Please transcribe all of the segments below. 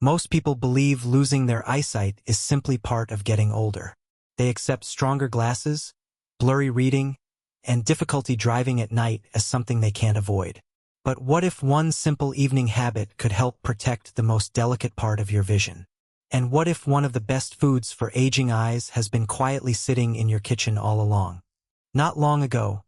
Most people believe losing their eyesight is simply part of getting older. They accept stronger glasses, blurry reading, and difficulty driving at night as something they can't avoid. But what if one simple evening habit could help protect the most delicate part of your vision? And what if one of the best foods for aging eyes has been quietly sitting in your kitchen all along? Not long ago,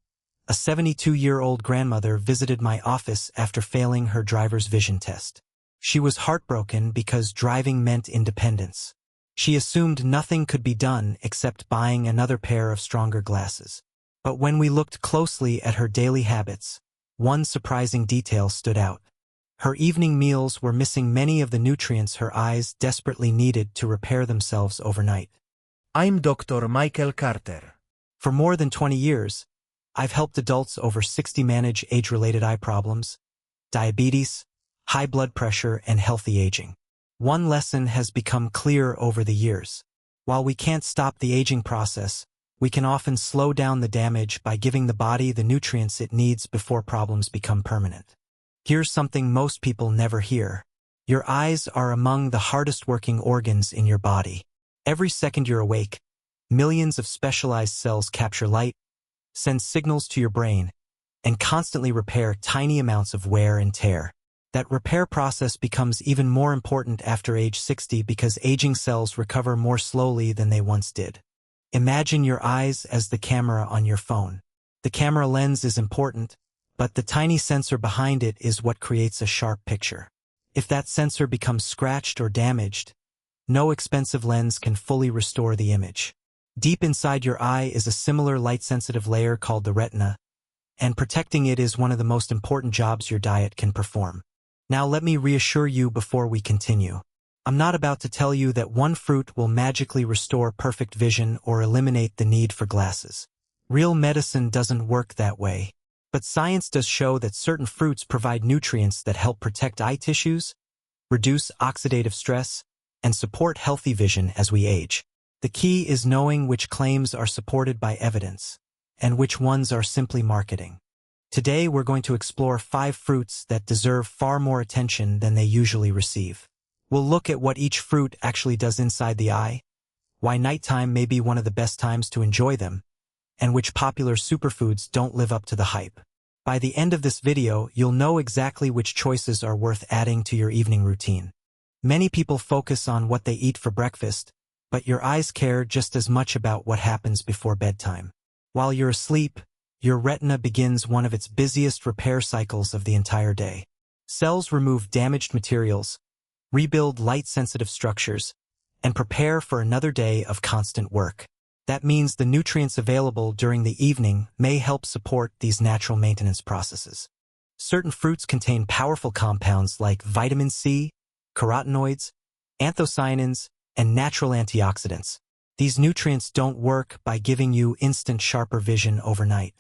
a 72-year-old grandmother visited my office after failing her driver's vision test. She was heartbroken because driving meant independence. She assumed nothing could be done except buying another pair of stronger glasses. But when we looked closely at her daily habits, one surprising detail stood out. Her evening meals were missing many of the nutrients her eyes desperately needed to repair themselves overnight. I'm Dr. Michael Carter. For more than 20 years, I've helped adults over 60 manage age-related eye problems, diabetes, high blood pressure, and healthy aging. One lesson has become clear over the years. While we can't stop the aging process, we can often slow down the damage by giving the body the nutrients it needs before problems become permanent. Here's something most people never hear. Your eyes are among the hardest working organs in your body. Every second you're awake, millions of specialized cells capture light, send signals to your brain, and constantly repair tiny amounts of wear and tear. That repair process becomes even more important after age 60 because aging cells recover more slowly than they once did. Imagine your eyes as the camera on your phone. The camera lens is important, but the tiny sensor behind it is what creates a sharp picture. If that sensor becomes scratched or damaged, no expensive lens can fully restore the image. Deep inside your eye is a similar light-sensitive layer called the retina, and protecting it is one of the most important jobs your diet can perform. Now let me reassure you before we continue. I'm not about to tell you that one fruit will magically restore perfect vision or eliminate the need for glasses. Real medicine doesn't work that way. But science does show that certain fruits provide nutrients that help protect eye tissues, reduce oxidative stress, and support healthy vision as we age. The key is knowing which claims are supported by evidence, and which ones are simply marketing. Today we're going to explore 5 fruits that deserve far more attention than they usually receive. We'll look at what each fruit actually does inside the eye, why nighttime may be one of the best times to enjoy them, and which popular superfoods don't live up to the hype. By the end of this video, you'll know exactly which choices are worth adding to your evening routine. Many people focus on what they eat for breakfast, but your eyes care just as much about what happens before bedtime. While you're asleep, your retina begins one of its busiest repair cycles of the entire day. Cells remove damaged materials, rebuild light-sensitive structures, and prepare for another day of constant work. That means the nutrients available during the evening may help support these natural maintenance processes. Certain fruits contain powerful compounds like vitamin C, carotenoids, anthocyanins, and natural antioxidants. These nutrients don't work by giving you instant sharper vision overnight.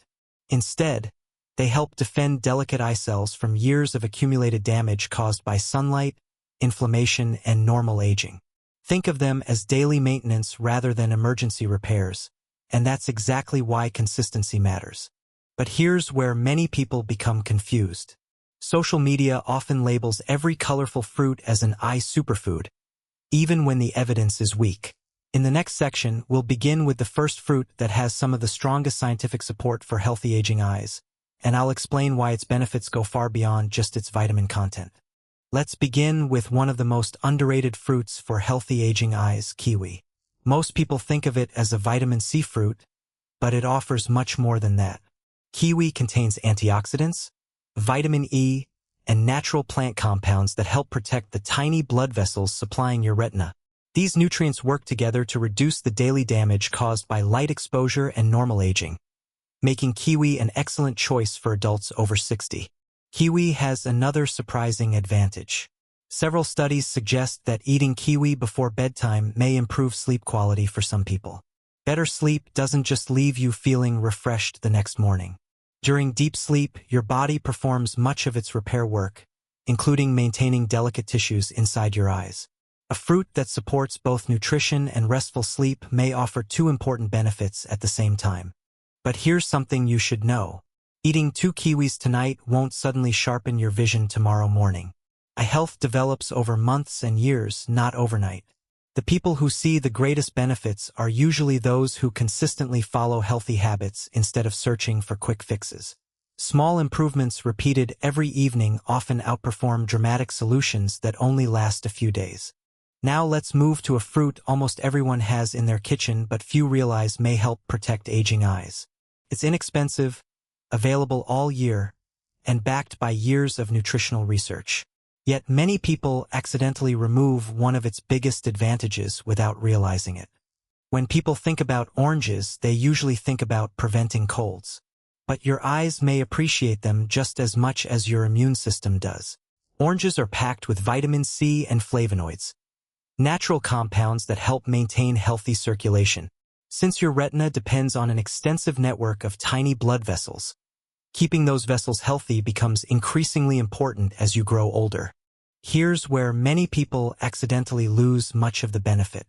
Instead, they help defend delicate eye cells from years of accumulated damage caused by sunlight, inflammation, and normal aging. Think of them as daily maintenance rather than emergency repairs, and that's exactly why consistency matters. But here's where many people become confused. Social media often labels every colorful fruit as an eye superfood, even when the evidence is weak. In the next section, we'll begin with the first fruit that has some of the strongest scientific support for healthy aging eyes, and I'll explain why its benefits go far beyond just its vitamin content. Let's begin with one of the most underrated fruits for healthy aging eyes, kiwi. Most people think of it as a vitamin C fruit, but it offers much more than that. Kiwi contains antioxidants, vitamin E, and natural plant compounds that help protect the tiny blood vessels supplying your retina. These nutrients work together to reduce the daily damage caused by light exposure and normal aging, making kiwi an excellent choice for adults over 60. Kiwi has another surprising advantage. Several studies suggest that eating kiwi before bedtime may improve sleep quality for some people. Better sleep doesn't just leave you feeling refreshed the next morning. During deep sleep, your body performs much of its repair work, including maintaining delicate tissues inside your eyes. A fruit that supports both nutrition and restful sleep may offer 2 important benefits at the same time. But here's something you should know. Eating 2 kiwis tonight won't suddenly sharpen your vision tomorrow morning. Eye health develops over months and years, not overnight. The people who see the greatest benefits are usually those who consistently follow healthy habits instead of searching for quick fixes. Small improvements repeated every evening often outperform dramatic solutions that only last a few days. Now let's move to a fruit almost everyone has in their kitchen but few realize may help protect aging eyes. It's inexpensive, available all year, and backed by years of nutritional research. Yet many people accidentally remove one of its biggest advantages without realizing it. When people think about oranges, they usually think about preventing colds. But your eyes may appreciate them just as much as your immune system does. Oranges are packed with vitamin C and flavonoids, natural compounds that help maintain healthy circulation. Since your retina depends on an extensive network of tiny blood vessels, keeping those vessels healthy becomes increasingly important as you grow older. Here's where many people accidentally lose much of the benefit.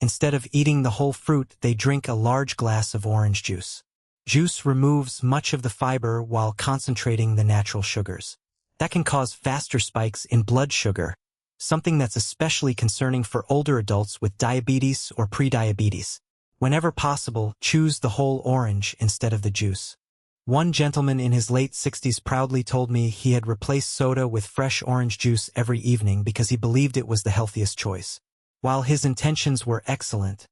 Instead of eating the whole fruit, they drink a large glass of orange juice. Juice removes much of the fiber while concentrating the natural sugars. That can cause faster spikes in blood sugar, something that's especially concerning for older adults with diabetes or prediabetes. Whenever possible, choose the whole orange instead of the juice. One gentleman in his late 60s proudly told me he had replaced soda with fresh orange juice every evening because he believed it was the healthiest choice. While his intentions were excellent,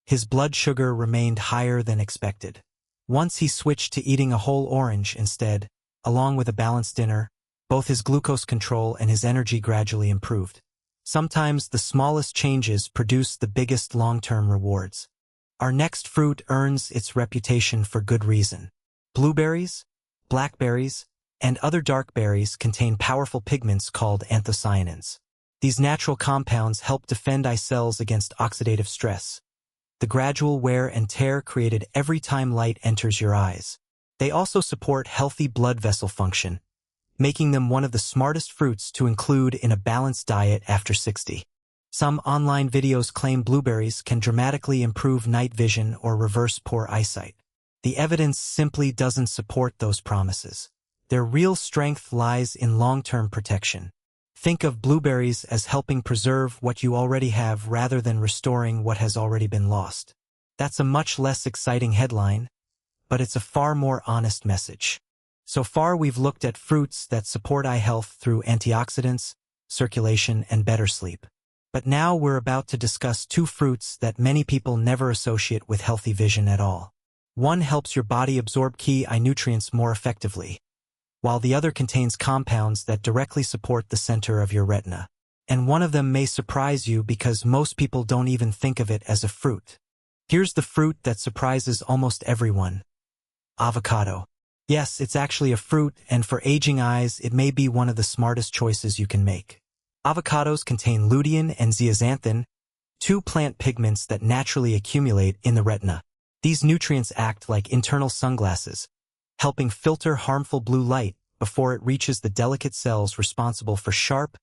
his blood sugar remained higher than expected. Once he switched to eating a whole orange instead, along with a balanced dinner, both his glucose control and his energy gradually improved. Sometimes the smallest changes produce the biggest long-term rewards. Our next fruit earns its reputation for good reason. Blueberries, blackberries, and other dark berries contain powerful pigments called anthocyanins. These natural compounds help defend eye cells against oxidative stress, the gradual wear and tear created every time light enters your eyes. They also support healthy blood vessel function, making them one of the smartest fruits to include in a balanced diet after 60. Some online videos claim blueberries can dramatically improve night vision or reverse poor eyesight. The evidence simply doesn't support those promises. Their real strength lies in long-term protection. Think of blueberries as helping preserve what you already have rather than restoring what has already been lost. That's a much less exciting headline, but it's a far more honest message. So far we've looked at fruits that support eye health through antioxidants, circulation, and better sleep. But now we're about to discuss two fruits that many people never associate with healthy vision at all. One helps your body absorb key eye nutrients more effectively, while the other contains compounds that directly support the center of your retina. And one of them may surprise you because most people don't even think of it as a fruit. Here's the fruit that surprises almost everyone. Avocado. Yes, it's actually a fruit, and for aging eyes, it may be one of the smartest choices you can make. Avocados contain lutein and zeaxanthin, two plant pigments that naturally accumulate in the retina. These nutrients act like internal sunglasses, helping filter harmful blue light before it reaches the delicate cells responsible for sharp,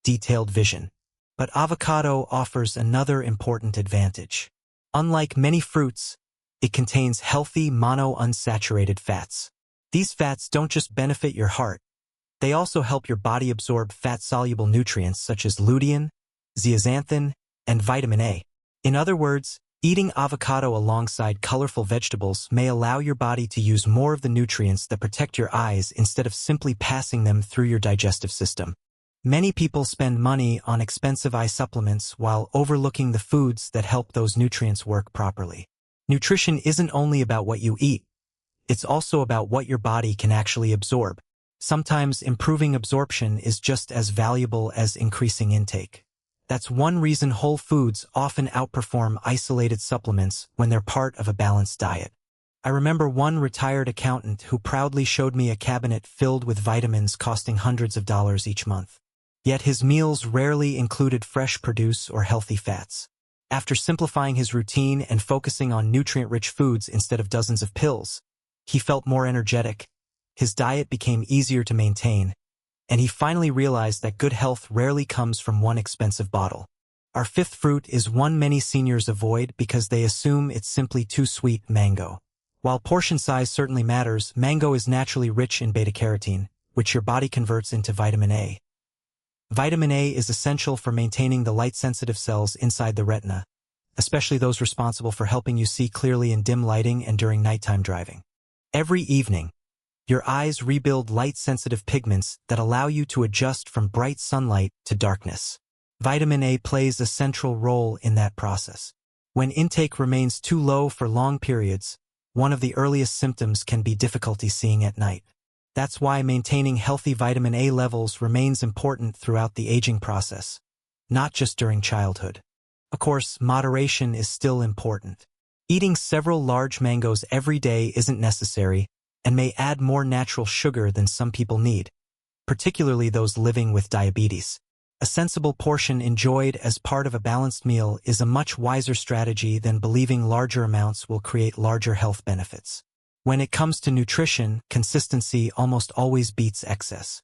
detailed vision. But avocado offers another important advantage. Unlike many fruits, it contains healthy monounsaturated fats. These fats don't just benefit your heart, they also help your body absorb fat-soluble nutrients such as lutein, zeaxanthin, and vitamin A. In other words, eating avocado alongside colorful vegetables may allow your body to use more of the nutrients that protect your eyes instead of simply passing them through your digestive system. Many people spend money on expensive eye supplements while overlooking the foods that help those nutrients work properly. Nutrition isn't only about what you eat, it's also about what your body can actually absorb. Sometimes improving absorption is just as valuable as increasing intake. That's one reason whole foods often outperform isolated supplements when they're part of a balanced diet. I remember one retired accountant who proudly showed me a cabinet filled with vitamins costing hundreds of dollars each month. Yet his meals rarely included fresh produce or healthy fats. After simplifying his routine and focusing on nutrient-rich foods instead of dozens of pills, he felt more energetic, his diet became easier to maintain, and he finally realized that good health rarely comes from one expensive bottle. Our fifth fruit is one many seniors avoid because they assume it's simply too sweet: mango. While portion size certainly matters, mango is naturally rich in beta-carotene, which your body converts into vitamin A. Vitamin A is essential for maintaining the light-sensitive cells inside the retina, especially those responsible for helping you see clearly in dim lighting and during nighttime driving. Every evening, your eyes rebuild light-sensitive pigments that allow you to adjust from bright sunlight to darkness. Vitamin A plays a central role in that process. When intake remains too low for long periods, one of the earliest symptoms can be difficulty seeing at night. That's why maintaining healthy vitamin A levels remains important throughout the aging process, not just during childhood. Of course, moderation is still important. Eating several large mangoes every day isn't necessary and may add more natural sugar than some people need, particularly those living with diabetes. A sensible portion enjoyed as part of a balanced meal is a much wiser strategy than believing larger amounts will create larger health benefits. When it comes to nutrition, consistency almost always beats excess.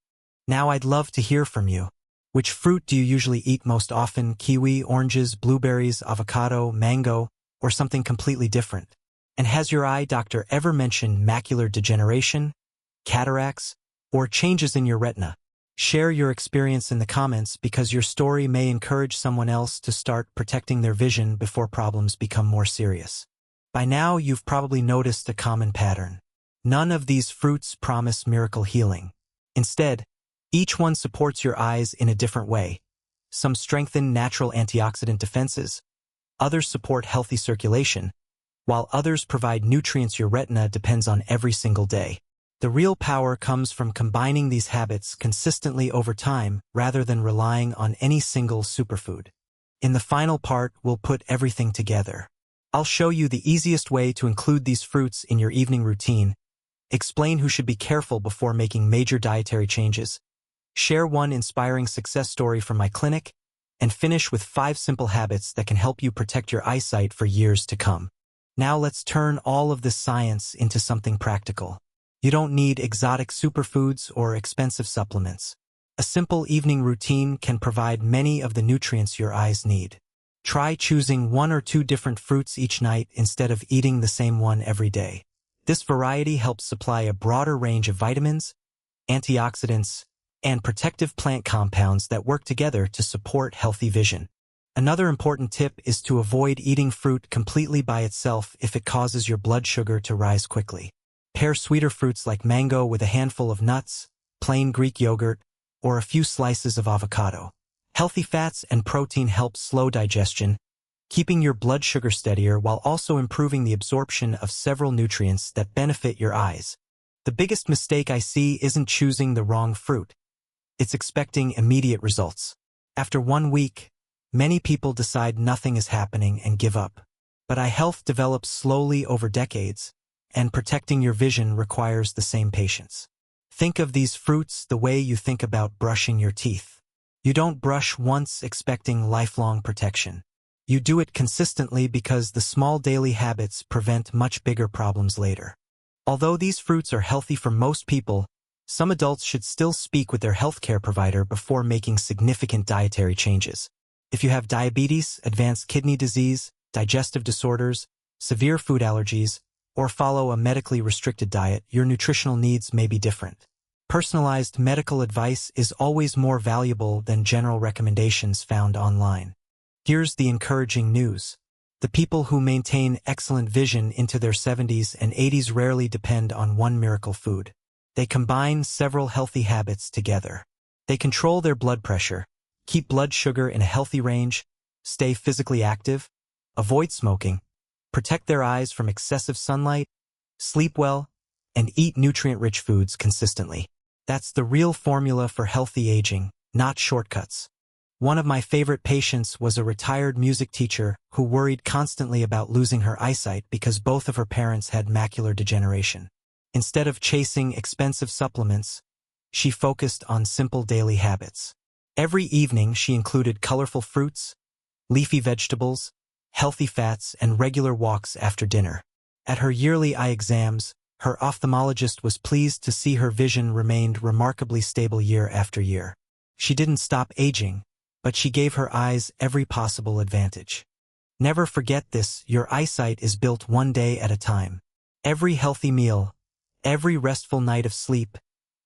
Now I'd love to hear from you. Which fruit do you usually eat most often? Kiwi, oranges, blueberries, avocado, mango, or something completely different? And has your eye doctor ever mentioned macular degeneration, cataracts, or changes in your retina? Share your experience in the comments because your story may encourage someone else to start protecting their vision before problems become more serious. By now, you've probably noticed a common pattern. None of these fruits promise miracle healing. Instead, each one supports your eyes in a different way. Some strengthen natural antioxidant defenses, others support healthy circulation, while others provide nutrients your retina depends on every single day. The real power comes from combining these habits consistently over time rather than relying on any single superfood. In the final part, we'll put everything together. I'll show you the easiest way to include these fruits in your evening routine, explain who should be careful before making major dietary changes, share one inspiring success story from my clinic, and finish with 5 simple habits that can help you protect your eyesight for years to come. Now let's turn all of this science into something practical. You don't need exotic superfoods or expensive supplements. A simple evening routine can provide many of the nutrients your eyes need. Try choosing 1 or 2 different fruits each night instead of eating the same one every day. This variety helps supply a broader range of vitamins, antioxidants, and protective plant compounds that work together to support healthy vision. Another important tip is to avoid eating fruit completely by itself if it causes your blood sugar to rise quickly. Pair sweeter fruits like mango with a handful of nuts, plain Greek yogurt, or a few slices of avocado. Healthy fats and protein help slow digestion, keeping your blood sugar steadier while also improving the absorption of several nutrients that benefit your eyes. The biggest mistake I see isn't choosing the wrong fruit. It's expecting immediate results. After 1 week, many people decide nothing is happening and give up. But eye health develops slowly over decades, and protecting your vision requires the same patience. Think of these fruits the way you think about brushing your teeth. You don't brush once expecting lifelong protection. You do it consistently because the small daily habits prevent much bigger problems later. Although these fruits are healthy for most people, some adults should still speak with their healthcare provider before making significant dietary changes. If you have diabetes, advanced kidney disease, digestive disorders, severe food allergies, or follow a medically restricted diet, your nutritional needs may be different. Personalized medical advice is always more valuable than general recommendations found online. Here's the encouraging news. The people who maintain excellent vision into their 70s and 80s rarely depend on one miracle food. They combine several healthy habits together. They control their blood pressure, keep blood sugar in a healthy range, stay physically active, avoid smoking, protect their eyes from excessive sunlight, sleep well, and eat nutrient-rich foods consistently. That's the real formula for healthy aging, not shortcuts. One of my favorite patients was a retired music teacher who worried constantly about losing her eyesight because both of her parents had macular degeneration. Instead of chasing expensive supplements, she focused on simple daily habits. Every evening she included colorful fruits, leafy vegetables, healthy fats, and regular walks after dinner. At her yearly eye exams, her ophthalmologist was pleased to see her vision remained remarkably stable year after year. She didn't stop aging, but she gave her eyes every possible advantage. Never forget this, your eyesight is built one day at a time. Every healthy meal, every restful night of sleep,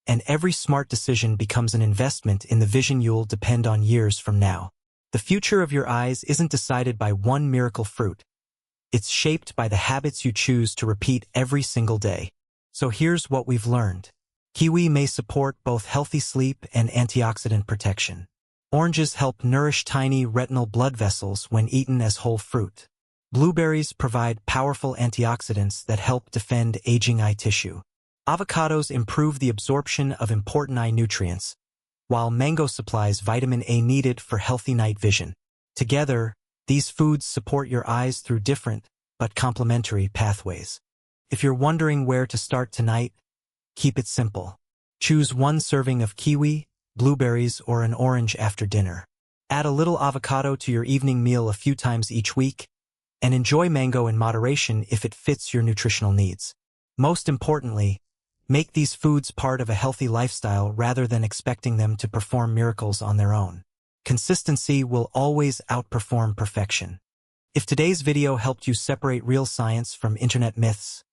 and every smart decision becomes an investment in the vision you'll depend on years from now. The future of your eyes isn't decided by one miracle fruit. It's shaped by the habits you choose to repeat every single day. So here's what we've learned. Kiwi may support both healthy sleep and antioxidant protection. Oranges help nourish tiny retinal blood vessels when eaten as whole fruit. Blueberries provide powerful antioxidants that help defend aging eye tissue. Avocados improve the absorption of important eye nutrients, while mango supplies vitamin A needed for healthy night vision. Together, these foods support your eyes through different but complementary pathways. If you're wondering where to start tonight, keep it simple. Choose one serving of kiwi, blueberries, or an orange after dinner. Add a little avocado to your evening meal a few times each week, and enjoy mango in moderation if it fits your nutritional needs. Most importantly, make these foods part of a healthy lifestyle rather than expecting them to perform miracles on their own. Consistency will always outperform perfection. If today's video helped you separate real science from internet myths,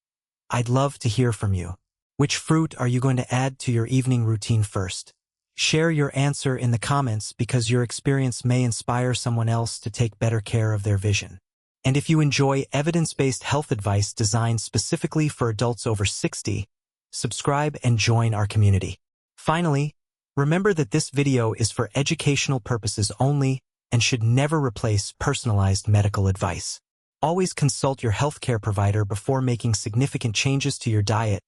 I'd love to hear from you. Which fruit are you going to add to your evening routine first? Share your answer in the comments because your experience may inspire someone else to take better care of their vision. And if you enjoy evidence-based health advice designed specifically for adults over 60, subscribe and join our community. Finally, remember that this video is for educational purposes only and should never replace personalized medical advice. Always consult your healthcare provider before making significant changes to your diet,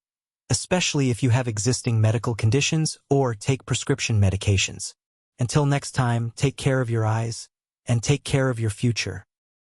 especially if you have existing medical conditions or take prescription medications. Until next time, take care of your eyes and take care of your future.